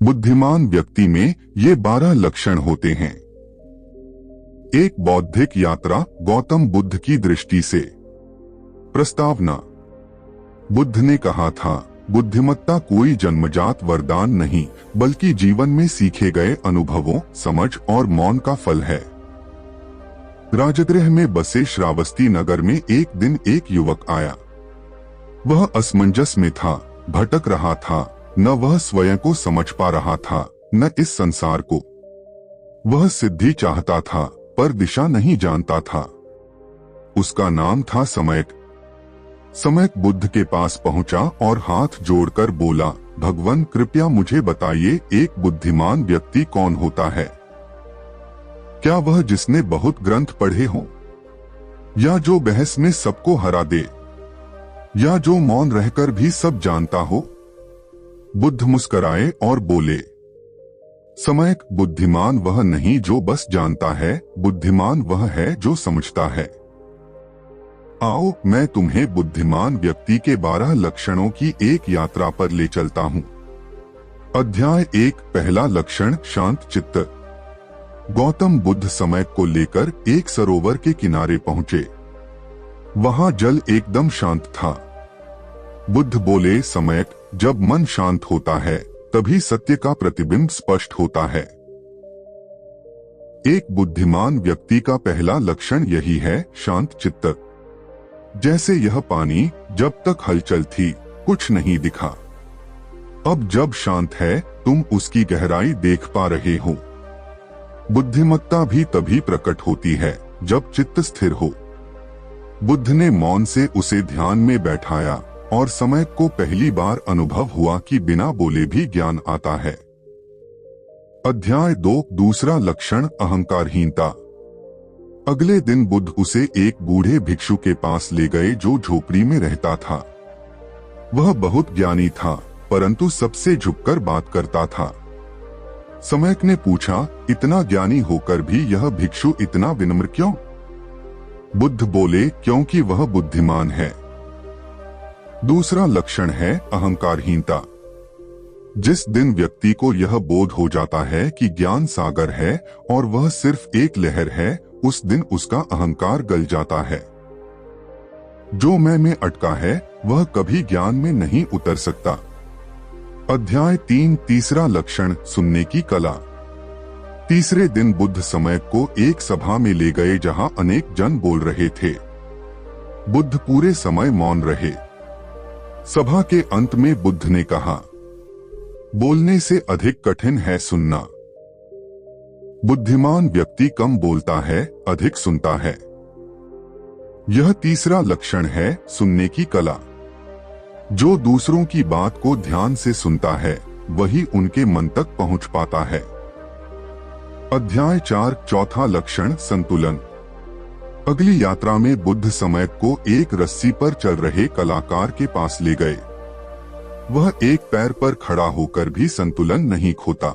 बुद्धिमान व्यक्ति में ये 12 लक्षण होते हैं। एक बौद्धिक यात्रा गौतम बुद्ध की दृष्टि से। प्रस्तावना। बुद्ध ने कहा था, बुद्धिमत्ता कोई जन्मजात वरदान नहीं, बल्कि जीवन में सीखे गए अनुभवों, समझ और मौन का फल है। राजगृह में बसे श्रावस्ती नगर में एक दिन एक युवक आया। वह असमंजस में था, भटक रहा था, न वह स्वयं को समझ पा रहा था, न इस संसार को। वह सिद्धि चाहता था, पर दिशा नहीं जानता था। उसका नाम था समयक। समयक बुद्ध के पास पहुंचा और हाथ जोड़कर बोला, भगवान कृपया मुझे बताइए, एक बुद्धिमान व्यक्ति कौन होता है? क्या वह जिसने बहुत ग्रंथ पढ़े हों, या जो बहस में सबको हरा दे, या जो मौन रहकर भी सब जानता हो? बुद्ध मुस्कराए और बोले, समयक, बुद्धिमान वह नहीं जो बस जानता है, बुद्धिमान वह है जो समझता है। आओ मैं तुम्हें बुद्धिमान व्यक्ति के 12 लक्षणों की एक यात्रा पर ले चलता हूँ। अध्याय 1। पहला लक्षण, शांत चित्त। गौतम बुद्ध समयक को लेकर एक सरोवर के किनारे पहुंचे। वहां जल एकदम शांत था। बुद्ध बोले, समयक, जब मन शांत होता है तभी सत्य का प्रतिबिंब स्पष्ट होता है। एक बुद्धिमान व्यक्ति का पहला लक्षण यही है, शांत चित्त। जैसे यह पानी, जब तक हलचल थी कुछ नहीं दिखा, अब जब शांत है तुम उसकी गहराई देख पा रहे हो। बुद्धिमत्ता भी तभी प्रकट होती है जब चित्त स्थिर हो। बुद्ध ने मौन से उसे ध्यान में बैठाया और समय को पहली बार अनुभव हुआ कि बिना बोले भी ज्ञान आता है। अध्याय 2। दूसरा लक्षण, अहंकारहीनता। अगले दिन बुद्ध उसे एक बूढ़े भिक्षु के पास ले गए जो झोपड़ी में रहता था। वह बहुत ज्ञानी था, परंतु सबसे झुककर बात करता था। समयक ने पूछा, इतना ज्ञानी होकर भी यह भिक्षु इतना विनम्र क्यों? बुद्ध बोले, क्योंकि वह बुद्धिमान है। दूसरा लक्षण है अहंकारहीनता। जिस दिन व्यक्ति को यह बोध हो जाता है कि ज्ञान सागर है और वह सिर्फ एक लहर है, उस दिन उसका अहंकार गल जाता है। जो मैं में अटका है वह कभी ज्ञान में नहीं उतर सकता। अध्याय 3। तीसरा लक्षण, सुनने की कला। तीसरे दिन बुद्ध समयक को एक सभा में ले गए जहां अनेक जन बोल रहे थे। बुद्ध पूरे समय मौन रहे। सभा के अंत में बुद्ध ने कहा, बोलने से अधिक कठिन है सुनना। बुद्धिमान व्यक्ति कम बोलता है, अधिक सुनता है। यह तीसरा लक्षण है, सुनने की कला। जो दूसरों की बात को ध्यान से सुनता है वही उनके मन तक पहुंच पाता है। अध्याय 4। चौथा लक्षण, संतुलन। अगली यात्रा में बुद्ध समयक को एक रस्सी पर चल रहे कलाकार के पास ले गए। वह एक पैर पर खड़ा होकर भी संतुलन नहीं खोता।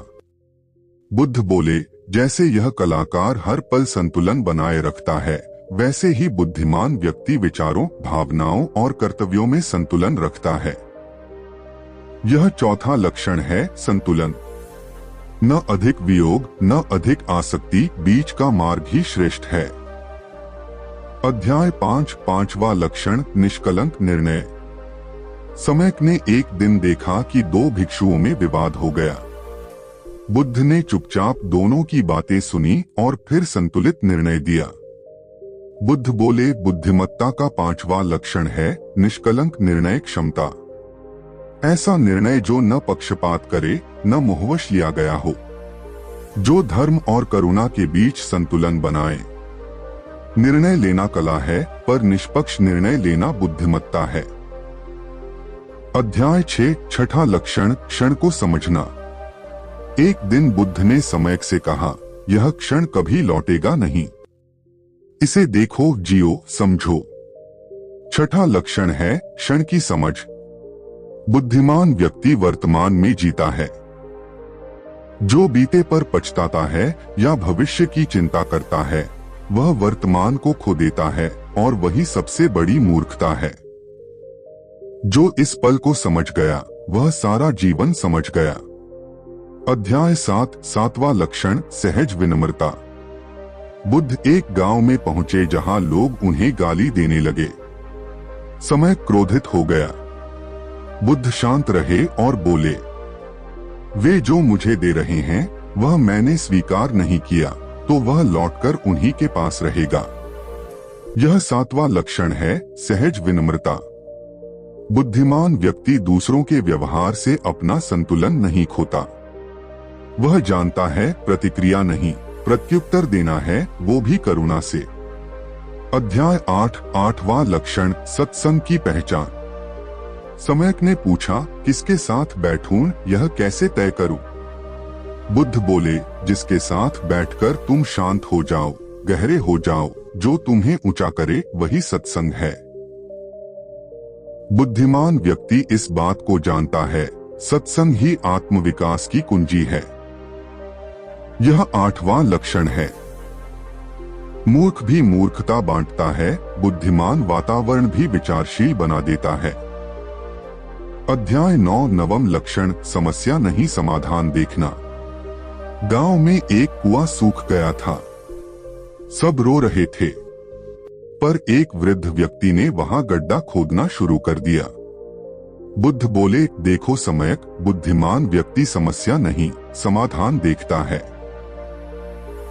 बुद्ध बोले, जैसे यह कलाकार हर पल संतुलन बनाए रखता है, वैसे ही बुद्धिमान व्यक्ति विचारों, भावनाओं और कर्तव्यों में संतुलन रखता है। यह चौथा लक्षण है, संतुलन। न अधिक वियोग, न अधिक आसक्ति, बीच का मार्ग ही श्रेष्ठ है। अध्याय 5। पांचवा लक्षण, निष्कलंक निर्णय। समयक ने एक दिन देखा कि 2 भिक्षुओं में विवाद हो गया। बुद्ध ने चुपचाप दोनों की बातें सुनी और फिर संतुलित निर्णय दिया। बुद्ध बोले, बुद्धिमत्ता का 5वां लक्षण है, निष्कलंक निर्णय क्षमता। ऐसा निर्णय जो न पक्षपात करे, न मोहवश लिया गया हो, जो धर्म और करुणा के बीच संतुलन बनाए। निर्णय लेना कला है, पर निष्पक्ष निर्णय लेना बुद्धिमत्ता है। अध्याय 6। छठा लक्षण, क्षण को समझना। एक दिन बुद्ध ने समयक से कहा, यह क्षण कभी लौटेगा नहीं, इसे देखो, जियो, समझो। छठा लक्षण है, क्षण की समझ। बुद्धिमान व्यक्ति वर्तमान में जीता है। जो बीते पर पछताता है या भविष्य की चिंता करता है, वह वर्तमान को खो देता है और वही सबसे बड़ी मूर्खता है। जो इस पल को समझ गया, वह सारा जीवन समझ गया। अध्याय 7 सातवां लक्षण सहज विनम्रता। बुद्ध एक गांव में पहुंचे जहां लोग उन्हें गाली देने लगे। समय क्रोधित हो गया। बुद्ध शांत रहे और बोले, वे जो मुझे दे रहे हैं वह मैंने स्वीकार नहीं किया, तो वह लौटकर उन्हीं के पास रहेगा। यह सातवां लक्षण है सहज विनम्रता। बुद्धिमान व्यक्ति दूसरों के व्यवहार से अपना संतुलन नहीं खोता। वह जानता है प्रतिक्रिया नहीं, प्रत्युत्तर देना है, वो भी करुणा से। अध्याय 8 आठवां लक्षण सत्संग की पहचान। सम्यक ने पूछा, किसके साथ बैठूं, यह कैसे तय करूं? बुद्ध बोले, जिसके साथ बैठकर तुम शांत हो जाओ, गहरे हो जाओ, जो तुम्हें ऊंचा करे, वही सत्संग है। बुद्धिमान व्यक्ति इस बात को जानता है, सत्संग ही आत्मविकास की कुंजी है। यह आठवां लक्षण है। मूर्ख भी मूर्खता बांटता है, बुद्धिमान वातावरण भी विचारशील बना देता है। अध्याय 9 नवम लक्षण समस्या नहीं समाधान देखना। गांव में एक कुआं सूख गया था। सब रो रहे थे, पर एक वृद्ध व्यक्ति ने वहां गड्ढा खोदना शुरू कर दिया। बुद्ध बोले, देखो सम्यक, बुद्धिमान व्यक्ति समस्या नहीं समाधान देखता है।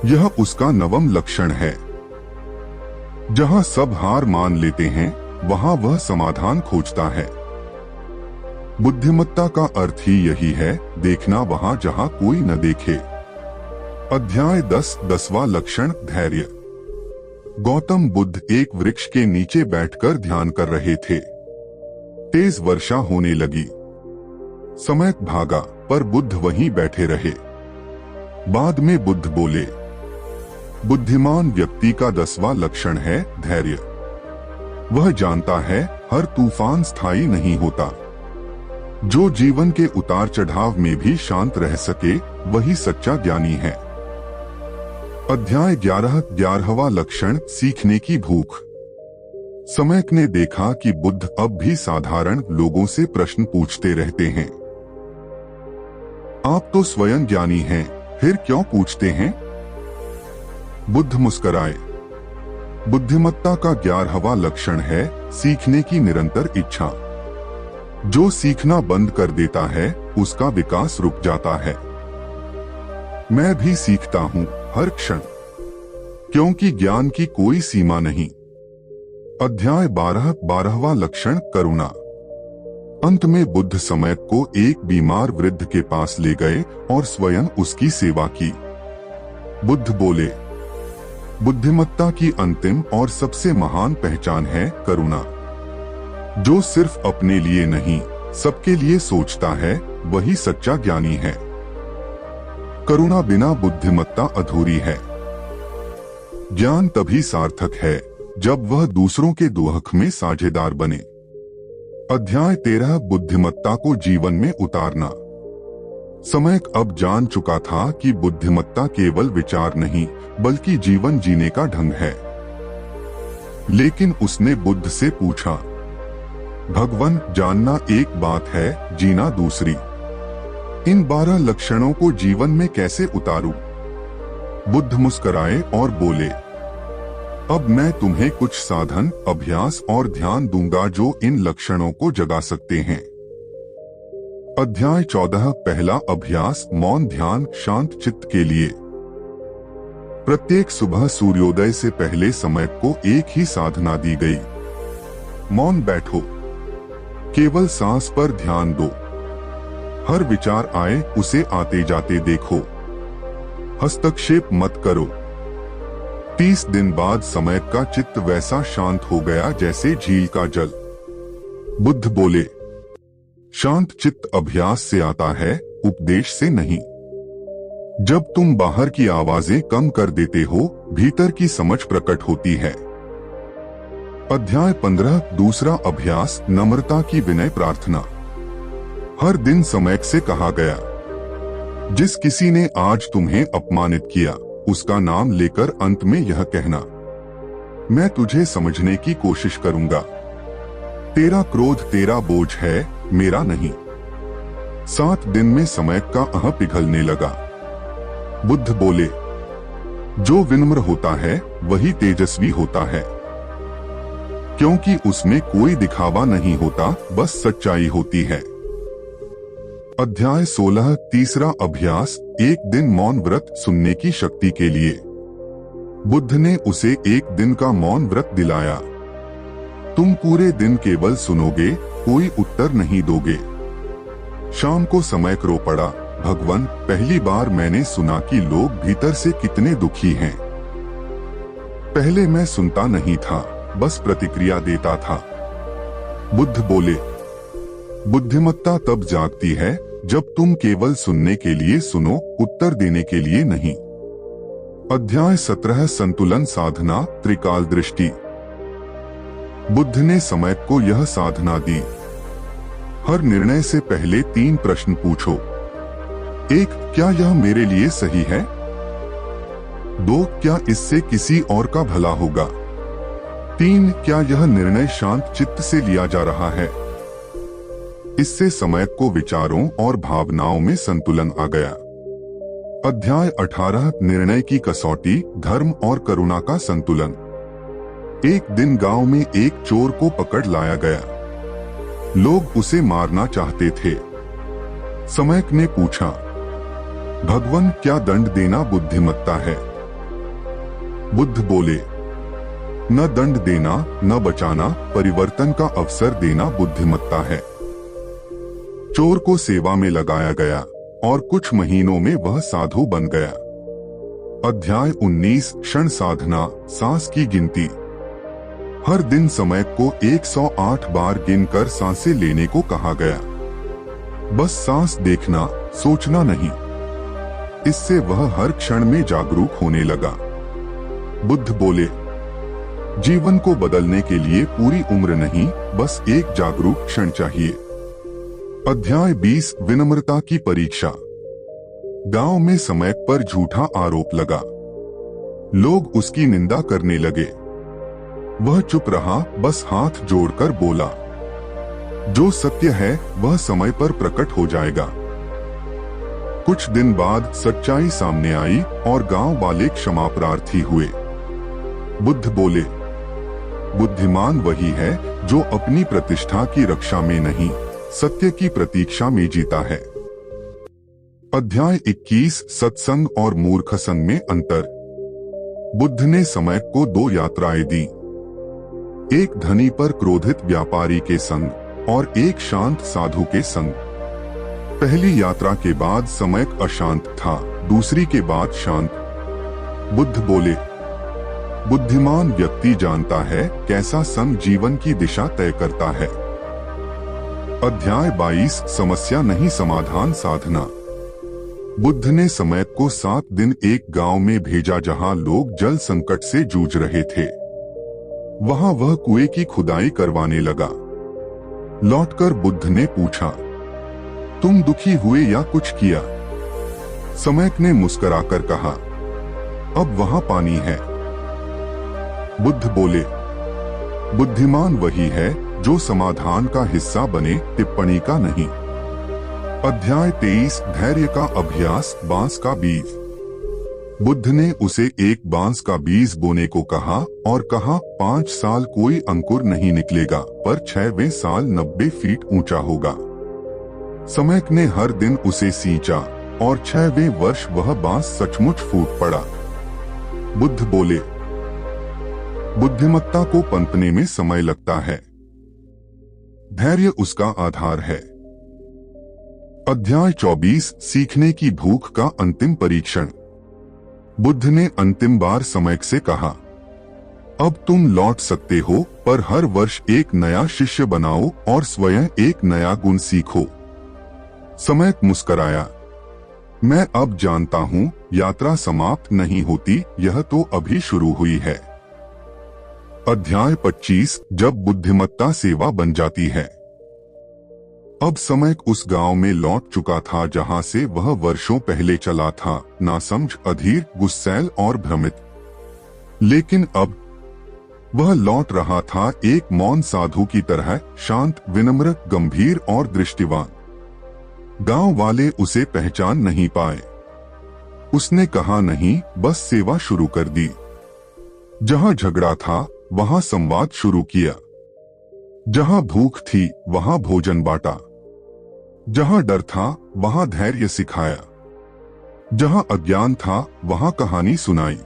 यह उसका नवम लक्षण है। जहां सब हार मान लेते हैं, वहां वह समाधान खोजता है। बुद्धिमत्ता का अर्थ ही यही है, देखना वहां जहां कोई न देखे। अध्याय 10 10वां लक्षण धैर्य। गौतम बुद्ध एक वृक्ष के नीचे बैठकर ध्यान कर रहे थे। तेज वर्षा होने लगी। समय भागा, पर बुद्ध वहीं बैठे रहे। बाद में बुद्ध बोले, बुद्धिमान व्यक्ति का 10वां लक्षण है धैर्य। वह जानता है हर तूफान स्थायी नहीं होता। जो जीवन के उतार चढ़ाव में भी शांत रह सके, वही सच्चा ज्ञानी है। अध्याय 11वां लक्षण सीखने की भूख। सम्यक ने देखा कि बुद्ध अब भी साधारण लोगों से प्रश्न पूछते रहते हैं। आप तो स्वयं ज्ञानी हैं, फिर क्यों पूछते हैं? बुद्ध मुस्कुराए। बुद्धिमत्ता का 11वां लक्षण है सीखने की निरंतर इच्छा। जो सीखना बंद कर देता है, उसका विकास रुक जाता है। मैं भी सीखता हूँ हर क्षण, क्योंकि ज्ञान की कोई सीमा नहीं। अध्याय 12वां लक्षण करुणा। अंत में बुद्ध सम्यक को एक बीमार वृद्ध के पास ले गए और स्वयं उसकी सेवा की। बुद्ध बोले, बुद्धिमत्ता की अंतिम और सबसे महान पहचान है करुणा। जो सिर्फ अपने लिए नहीं, सबके लिए सोचता है, वही सच्चा ज्ञानी है। करुणा बिना बुद्धिमत्ता अधूरी है। ज्ञान तभी सार्थक है जब वह दूसरों के दुख में साझेदार बने। अध्याय 13 बुद्धिमत्ता को जीवन में उतारना। सम्यक अब जान चुका था कि बुद्धिमत्ता केवल विचार नहीं, बल्कि जीवन जीने का ढंग है। लेकिन उसने बुद्ध से पूछा, भगवान, जानना एक बात है, जीना दूसरी। इन 12 लक्षणों को जीवन में कैसे उतारूं? बुद्ध मुस्कुराए और बोले, अब मैं तुम्हें कुछ साधन, अभ्यास और ध्यान दूंगा जो इन लक्षणों को जगा सकते हैं। अध्याय 14 पहला अभ्यास मौन ध्यान शांत चित्त के लिए। प्रत्येक सुबह सूर्योदय से पहले समय को एक ही साधना दी गई। मौन बैठो, केवल सांस पर ध्यान दो। हर विचार आए उसे आते जाते देखो, हस्तक्षेप मत करो। 30 दिन बाद समय का चित्त वैसा शांत हो गया जैसे झील का जल। बुद्ध बोले, शांत चित्त अभ्यास से आता है, उपदेश से नहीं। जब तुम बाहर की आवाजें कम कर देते हो, भीतर की समझ प्रकट होती है। अध्याय 15 दूसरा अभ्यास नम्रता की विनय प्रार्थना। हर दिन सम्यक से कहा गया, जिस किसी ने आज तुम्हें अपमानित किया, उसका नाम लेकर अंत में यह कहना, मैं तुझे समझने की कोशिश करूंगा। तेरा क्रोध तेरा बोझ है, मेरा नहीं। 7 दिन में समयक का अह पिघलने लगा। बुद्ध बोले, जो विनम्र होता है वही तेजस्वी होता है, क्योंकि उसमें कोई दिखावा नहीं होता, बस सच्चाई होती है। अध्याय 16 तीसरा अभ्यास, एक दिन मौन व्रत सुनने की शक्ति के लिए। बुद्ध ने उसे एक दिन का मौन व्रत दिलाया। तुम पूरे दिन केवल सुनोगे, कोई उत्तर नहीं दोगे। शाम को समयक रो पड़ा, भगवान, पहली बार मैंने सुना कि लोग भीतर से कितने दुखी हैं। पहले मैं सुनता नहीं था, बस प्रतिक्रिया देता था। बुद्ध बोले, बुद्धिमत्ता तब जागती है जब तुम केवल सुनने के लिए सुनो, उत्तर देने के लिए नहीं। अध्याय 17 संतुलन साधना, त्रिकाल दृष्टि। बुद्ध ने समयक को यह साधना दी। हर निर्णय से पहले 3 प्रश्न पूछो। 1, क्या यह मेरे लिए सही है? 2, क्या इससे किसी और का भला होगा? 3, क्या यह निर्णय शांत चित्त से लिया जा रहा है? इससे समयक को विचारों और भावनाओं में संतुलन आ गया। अध्याय 18 निर्णय की कसौटी, धर्म और करुणा का संतुलन। एक दिन गांव में एक चोर को पकड़ लाया गया। लोग उसे मारना चाहते थे। समयक ने पूछा, भगवान, क्या दंड देना बुद्धिमत्ता है? बुद्ध बोले, न दंड देना, न बचाना, परिवर्तन का अवसर देना बुद्धिमत्ता है। चोर को सेवा में लगाया गया और कुछ महीनों में वह साधु बन गया। अध्याय 19 क्षण साधना, सांस की गिनती। हर दिन समयक को 108 बार गिनकर सांसें लेने को कहा गया। बस सांस देखना, सोचना नहीं। इससे वह हर क्षण में जागरूक होने लगा। बुद्ध बोले, जीवन को बदलने के लिए पूरी उम्र नहीं, बस एक जागरूक क्षण चाहिए। अध्याय 20 विनम्रता की परीक्षा। गांव में समयक पर झूठा आरोप लगा। लोग उसकी निंदा करने लगे। वह चुप रहा, बस हाथ जोड़कर बोला, जो सत्य है वह समय पर प्रकट हो जाएगा। कुछ दिन बाद सच्चाई सामने आई और गांव वाले क्षमा प्रार्थी हुए। बुद्ध बोले, बुद्धिमान वही है जो अपनी प्रतिष्ठा की रक्षा में नहीं, सत्य की प्रतीक्षा में जीता है। अध्याय 21 सत्संग और मूर्ख संग में अंतर। बुद्ध ने समयक को 2 यात्राएं दी। एक धनी पर क्रोधित व्यापारी के संग और एक शांत साधु के संग। पहली यात्रा के बाद समयक अशांत था, दूसरी के बाद शांत। बुद्ध बोले, बुद्धिमान व्यक्ति जानता है कैसा संग जीवन की दिशा तय करता है। अध्याय 22 समस्या नहीं समाधान साधना। बुद्ध ने समयक को 7 दिन एक गांव में भेजा जहां लोग जल संकट से जूझ रहे थे। वहां वह कुएं की खुदाई करवाने लगा। लौटकर बुद्ध ने पूछा, तुम दुखी हुए या कुछ किया? समयक ने मुस्कुराकर कहा, अब वहां पानी है। बुद्ध बोले, बुद्धिमान वही है जो समाधान का हिस्सा बने, टिप्पणी का नहीं। अध्याय 23 धैर्य का अभ्यास, बांस का बीज। बुद्ध ने उसे एक बांस का बीज बोने को कहा और कहा, 5 साल कोई अंकुर नहीं निकलेगा, पर 6वें साल 90 फीट ऊंचा होगा। समयक ने हर दिन उसे सींचा और 6वें वर्ष वह बांस सचमुच फूट पड़ा। बुद्ध बोले, बुद्धिमत्ता को पनपने में समय लगता है, धैर्य उसका आधार है। अध्याय 24 सीखने की भूख का अंतिम परीक्षण। बुद्ध ने अंतिम बार समयक से कहा, अब तुम लौट सकते हो, पर हर वर्ष एक नया शिष्य बनाओ और स्वयं एक नया गुण सीखो। समयक मुस्कुराया, मैं अब जानता हूँ यात्रा समाप्त नहीं होती, यह तो अभी शुरू हुई है। अध्याय 25 जब बुद्धिमत्ता सेवा बन जाती है। अब समयक उस गांव में लौट चुका था जहां से वह वर्षों पहले चला था, नासमझ, अधीर, गुस्सैल और भ्रमित। लेकिन अब वह लौट रहा था एक मौन साधु की तरह, शांत, विनम्र, गंभीर और दृष्टिवान। गांव वाले उसे पहचान नहीं पाए। उसने कहा नहीं, बस सेवा शुरू कर दी। जहां झगड़ा था वहां संवाद शुरू किया, जहां भूख थी वहां भोजन बांटा, जहां डर था वहां धैर्य सिखाया, जहां अज्ञान था वहां कहानी सुनाई।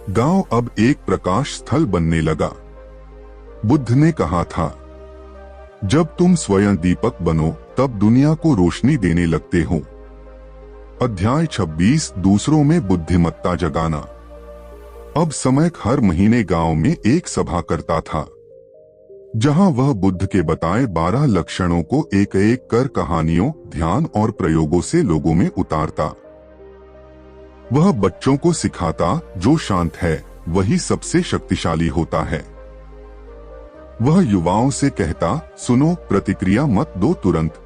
गांव अब एक प्रकाश स्थल बनने लगा। बुद्ध ने कहा था, जब तुम स्वयं दीपक बनो तब दुनिया को रोशनी देने लगते हो। अध्याय 26 दूसरों में बुद्धिमत्ता जगाना। अब समयक हर महीने गांव में एक सभा करता था, जहां वह बुद्ध के बताए 12 लक्षणों को एक एक कर कहानियों, ध्यान और प्रयोगों से लोगों में उतारता। वह बच्चों को सिखाता, जो शांत है वही सबसे शक्तिशाली होता है। वह युवाओं से कहता, सुनो, प्रतिक्रिया मत दो तुरंत।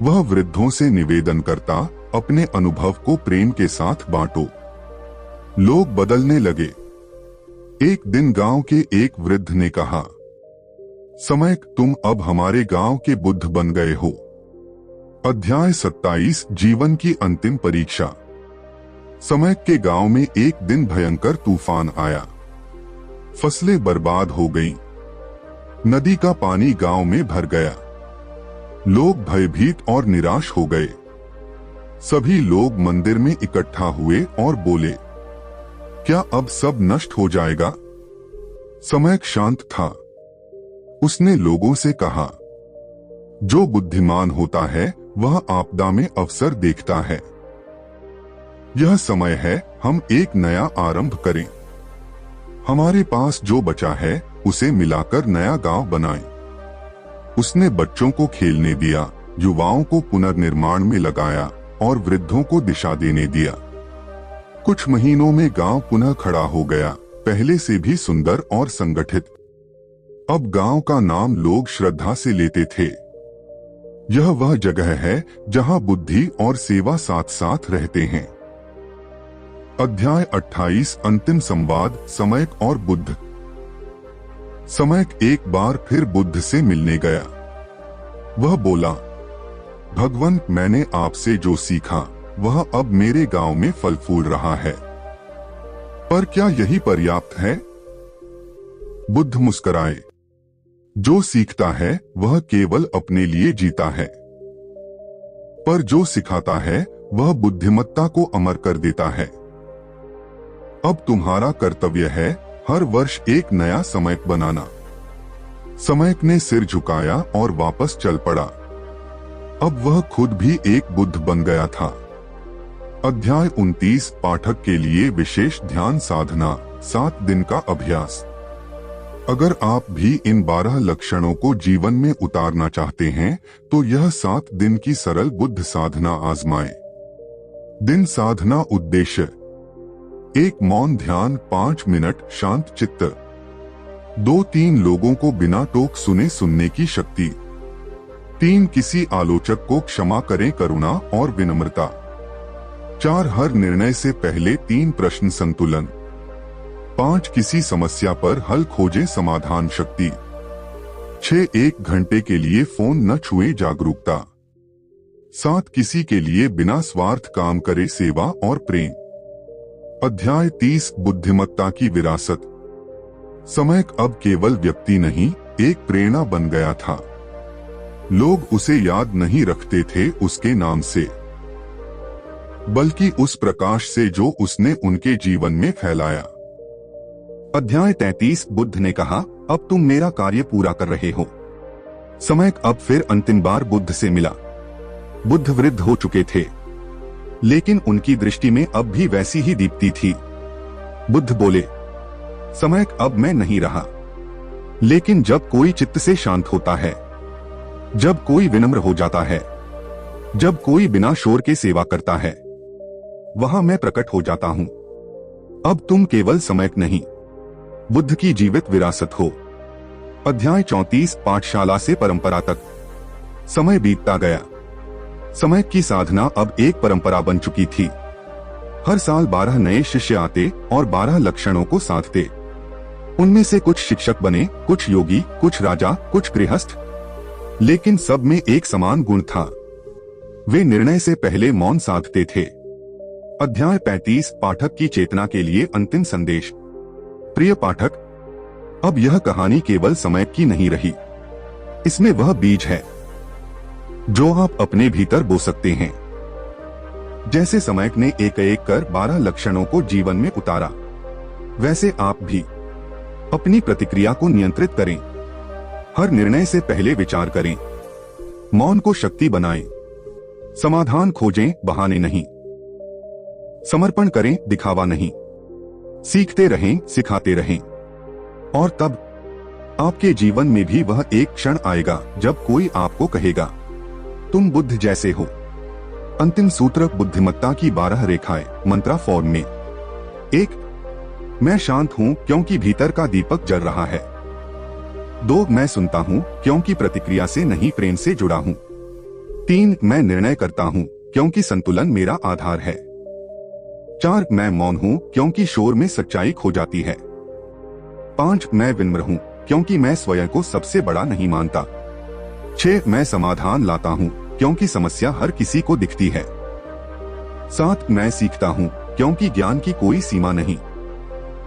वह वृद्धों से निवेदन करता, अपने अनुभव को प्रेम के साथ बांटो। लोग बदलने लगे। एक दिन गांव के एक वृद्ध ने कहा, समयक, तुम अब हमारे गांव के बुद्ध बन गए हो। अध्याय 27 जीवन की अंतिम परीक्षा। समयक के गांव में एक दिन भयंकर तूफान आया। फसलें बर्बाद हो गईं। नदी का पानी गांव में भर गया। लोग भयभीत और निराश हो गए। सभी लोग मंदिर में इकट्ठा हुए और बोले, क्या अब सब नष्ट हो जाएगा? समयक शांत था। उसने लोगों से कहा, जो बुद्धिमान होता है वह आपदा में अवसर देखता है। यह समय है हम एक नया आरंभ करें। हमारे पास जो बचा है उसे मिलाकर नया गांव बनाएं। उसने बच्चों को खेलने दिया, युवाओं को पुनर्निर्माण में लगाया और वृद्धों को दिशा देने दिया। कुछ महीनों में गांव पुनः खड़ा हो गया, पहले से भी सुंदर और संगठित। अब गांव का नाम लोग श्रद्धा से लेते थे। यह वह जगह है जहां बुद्धि और सेवा साथ साथ रहते हैं। अध्याय 28 अंतिम संवाद, समयक और बुद्ध। समयक एक बार फिर बुद्ध से मिलने गया। वह बोला, भगवन, मैंने आपसे जो सीखा वह अब मेरे गांव में फल फूल रहा है, पर क्या यही पर्याप्त है? बुद्ध मुस्कुराए, जो सीखता है वह केवल अपने लिए जीता है, पर जो सिखाता है वह बुद्धिमत्ता को अमर कर देता है। अब तुम्हारा कर्तव्य है हर वर्ष एक नया समयक बनाना। समयक ने सिर झुकाया और वापस चल पड़ा। अब वह खुद भी एक बुद्ध बन गया था। अध्याय 29 पाठक के लिए विशेष ध्यान साधना, 7 दिन का अभ्यास। अगर आप भी इन 12 लक्षणों को जीवन में उतारना चाहते हैं तो यह 7 दिन की सरल बुद्ध साधना आजमाएं। दिन साधना उद्देश्य: 1 मौन ध्यान 5 मिनट, शांत चित्त। 2-3 लोगों को बिना टोक सुने सुनने की शक्ति। 3 किसी आलोचक को क्षमा करें, करुणा और विनम्रता। 4 हर निर्णय से पहले 3 प्रश्न, संतुलन। 5 किसी समस्या पर हल खोजें, समाधान शक्ति। 6 1 घंटे के लिए फोन न छुएं, जागरूकता। 7 किसी के लिए बिना स्वार्थ काम करे, सेवा और प्रेम। अध्याय 30 बुद्धिमत्ता की विरासत। समयक अब केवल व्यक्ति नहीं, एक प्रेरणा बन गया था। लोग उसे याद नहीं रखते थे उसके नाम से, बल्कि उस प्रकाश से जो उसने उनके जीवन में फैलाया। अध्याय 33 बुद्ध ने कहा, अब तुम मेरा कार्य पूरा कर रहे हो। समयक अब फिर अंतिम बार बुद्ध से मिला। बुद्ध वृद्ध हो चुके थे, लेकिन उनकी दृष्टि में अब भी वैसी ही दीप्ति थी। बुद्ध बोले, समयक, अब मैं नहीं रहा, लेकिन जब कोई चित्त से शांत होता है, जब कोई विनम्र हो जाता है, जब कोई बिना शोर के सेवा करता है, वहां मैं प्रकट हो जाता हूं। अब तुम केवल समयक नहीं, बुद्ध की जीवित विरासत हो। अध्याय 34 पाठशाला से परंपरा तक। समय बीतता गया। समयक की साधना अब एक परंपरा बन चुकी थी। हर साल 12 नए शिष्य आते और 12 लक्षणों को साधते। उनमें से कुछ शिक्षक बने, कुछ योगी, कुछ राजा, कुछ गृहस्थ, लेकिन सब में एक समान गुण था, वे निर्णय से पहले मौन साधते थे। अध्याय 35 पाठक की चेतना के लिए अंतिम संदेश। प्रिय पाठक, अब यह कहानी केवल समय की नहीं रही। इसमें वह बीज है जो आप अपने भीतर बो सकते हैं। जैसे समय ने एक एक कर 12 लक्षणों को जीवन में उतारा, वैसे आप भी अपनी प्रतिक्रिया को नियंत्रित करें। हर निर्णय से पहले विचार करें। मौन को शक्ति बनाएं। समाधान खोजें, बहाने नहीं। समर्पण करें, दिखावा नहीं। सीखते रहें, सिखाते रहें। और तब आपके जीवन में भी वह एक क्षण आएगा जब कोई आपको कहेगा, तुम बुद्ध जैसे हो। अंतिम सूत्र बुद्धिमत्ता की 12 रेखाएं मंत्रा फॉर्म में। 1. मैं शांत हूं क्योंकि भीतर का दीपक जल रहा है। 2. मैं सुनता हूं क्योंकि प्रतिक्रिया से नहीं प्रेम से जुड़ा हूं। 3. मैं निर्णय करता हूं क्योंकि संतुलन मेरा आधार है। 4. मैं मौन हूं क्योंकि शोर में सच्चाई खो जाती है। 5. मैं विनम्र हूं क्योंकि मैं स्वयं को सबसे बड़ा नहीं मानता। 6. मैं समाधान लाता हूं क्योंकि समस्या हर किसी को दिखती है। 7. मैं सीखता हूं क्योंकि ज्ञान की कोई सीमा नहीं।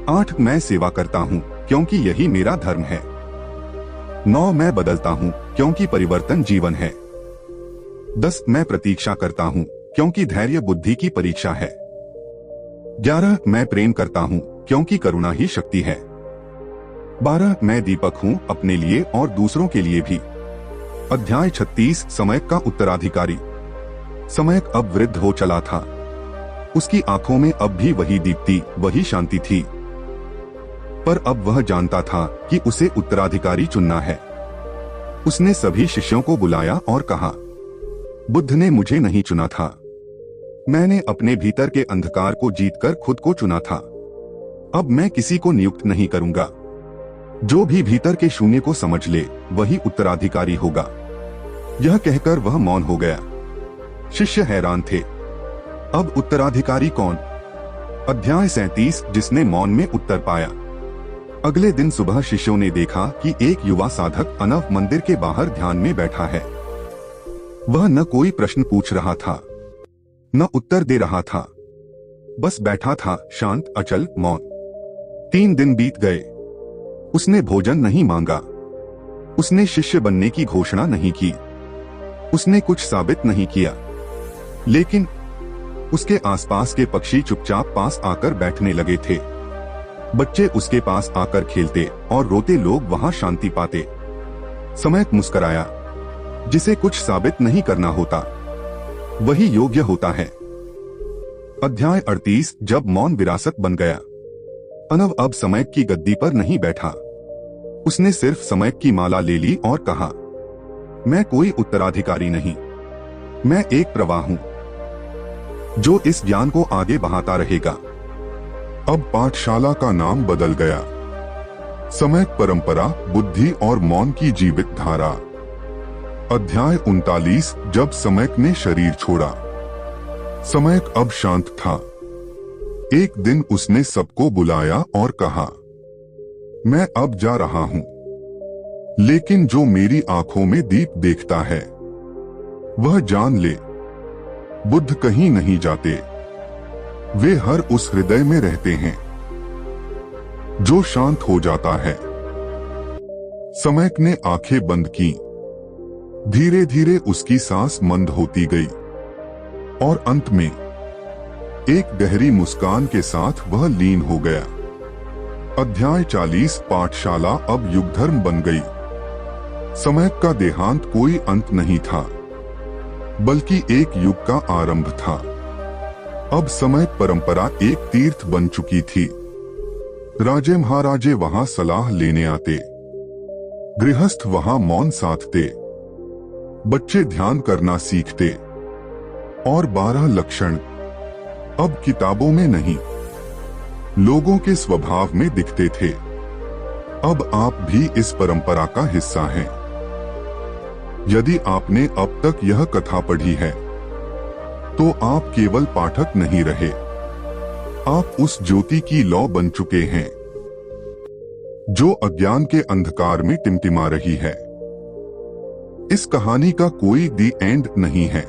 8. मैं सेवा करता हूं क्योंकि यही मेरा धर्म है। 9. मैं बदलता हूं क्योंकि परिवर्तन जीवन है। 10. मैं प्रतीक्षा करता हूं क्योंकि धैर्य बुद्धि की परीक्षा है। 11. मैं प्रेम करता हूं क्योंकि करुणा ही शक्ति है। 12. मैं दीपक हूं अपने लिए और दूसरों के लिए भी। अध्याय 36 समय का उत्तराधिकारी। समय अब वृद्ध हो चला था। उसकी आंखों में अब भी वही दीप्ति, वही शांति थी। पर अब वह जानता था कि उसे उत्तराधिकारी चुनना है। उसने सभी शिष्यों को बुलाया और कहा, बुद्ध ने मुझे नहीं चुना था। मैंने अपने भीतर के अंधकार को जीतकर खुद को चुना था। अब मैं किसी को नियुक्त नहीं करूंगा। जो भी भीतर के शून्य को समझ ले, वही उत्तराधिकारी होगा। यह कहकर वह मौन हो गया। शिष्य हैरान थे। अब उत्तराधिकारी कौन? अध्याय 37 जिसने मौन में उत्तर पाया। अगले दिन सुबह शिष्यों ने देखा कि एक युवा साधक अनव मंदिर के बाहर ध्यान में बैठा है। वह न कोई प्रश्न पूछ रहा था, न उत्तर दे रहा था, बस बैठा था, शांत, अचल, मौन। 3 दिन बीत गए। उसने भोजन नहीं मांगा। उसने शिष्य बनने की घोषणा नहीं की। उसने कुछ साबित नहीं किया। लेकिन उसके आसपास के पक्षी चुपचाप पास आकर बैठने लगे थे। बच्चे उसके पास आकर खेलते और रोते लोग वहां शांति पाते। समय मुस्कुराया। जिसे कुछ साबित नहीं करना होता, वही योग्य होता है। अध्याय 38 जब मौन विरासत बन गया। अनव अब समय की गद्दी पर नहीं बैठा। उसने सिर्फ समय की माला ले ली और कहा, मैं कोई उत्तराधिकारी नहीं, मैं एक प्रवाह हूं जो इस ज्ञान को आगे बहाता रहेगा। अब पाठशाला का नाम बदल गया। समय परंपरा, बुद्धि और मौन की जीवित धारा। अध्याय 39 जब समय ने शरीर छोड़ा। समय अब शांत था। एक दिन उसने सबको बुलाया और कहा, मैं अब जा रहा हूं, लेकिन जो मेरी आंखों में दीप देखता है वह जान ले, बुद्ध कहीं नहीं जाते। वे हर उस हृदय में रहते हैं जो शांत हो जाता है। समय ने आंखें बंद की। धीरे धीरे उसकी सांस मंद होती गई और अंत में एक गहरी मुस्कान के साथ वह लीन हो गया। अध्याय 40 पाठशाला अब युग धर्म बन गई। समय का देहांत कोई अंत नहीं था, बल्कि एक युग का आरंभ था। अब समय परंपरा एक तीर्थ बन चुकी थी। राजे महाराजे वहां सलाह लेने आते, गृहस्थ वहां मौन साधते, बच्चे ध्यान करना सीखते और 12 लक्षण अब किताबों में नहीं, लोगों के स्वभाव में दिखते थे। अब आप भी इस परंपरा का हिस्सा हैं। यदि आपने अब तक यह कथा पढ़ी है, तो आप केवल पाठक नहीं रहे, आप उस ज्योति की लौ बन चुके हैं जो अज्ञान के अंधकार में टिमटिमा रही है। इस कहानी का कोई दी एंड नहीं है।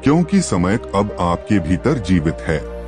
क्योंकि समय अब आपके भीतर जीवित है।